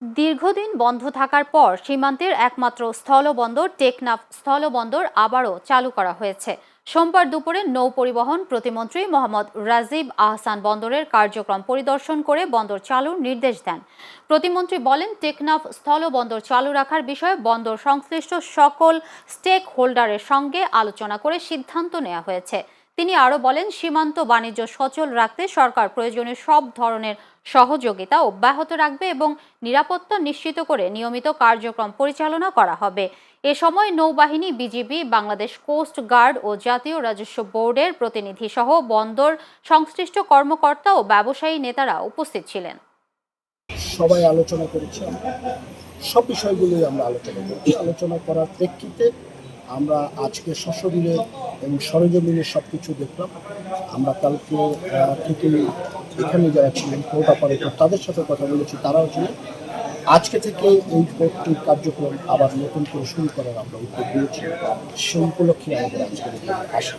দীর্ঘদিন বন্ধ থাকার পর সীমান্তের একমাত্র স্থলবন্দর টেকনাফ স্থলবন্দর আবারও চালু করা হয়েছে। সোমবার দুপুরে নৌ পরিবহন প্রতিমন্ত্রী মোহাম্মদ রাজিব আহসান বন্দরের কার্যক্রম পরিদর্শন করে বন্দর চালুর নির্দেশ দেন। প্রতিমন্ত্রী বলেন, টেকনাফ স্থলবন্দর চালু রাখার বিষয়ে বন্দর সংশ্লিষ্ট সকল স্টেক হোল্ডারের সঙ্গে আলোচনা করে সিদ্ধান্ত নেওয়া হয়েছে। তিনি আরও বলেন, সীমান্ত বাণিজ্য সচল রাখতে সরকার প্রয়োজনীয় সব ধরনের সহযোগিতা অব্যাহত রাখবে এবং নিরাপত্তা নিশ্চিত করে নিয়মিত কার্যক্রম পরিচালনা করা হবে। এ সময় নৌবাহিনী, বিজিবি, বাংলাদেশ কোস্ট গার্ড ও জাতীয় রাজস্ব বোর্ডের প্রতিনিধি সহ বন্দর সংশ্লিষ্ট কর্মকর্তা ও ব্যবসায়ী নেতারা উপস্থিত ছিলেন। সবাই আলোচনা করেছি, সব বিষয়গুলোই আমরা আলোচনা করেছি। আলোচনা করার প্রেক্ষিতে আমরা আজকে সশরীরে এবং সরেজমিনে সব কিছু দেখলাম। আমরা কালকে থেকে এখানে যারা ছিলেন পোর্ট অপারেটর তাদের সাথে কথা বলেছি, তারাও ছিলেন। আজকে থেকে এই পোর্টটির কার্যক্রম আবার নতুন করে শুরু করার আমরা উদ্যোগ নিয়েছি। সেই উপলক্ষে আমাদের আজকে আসা।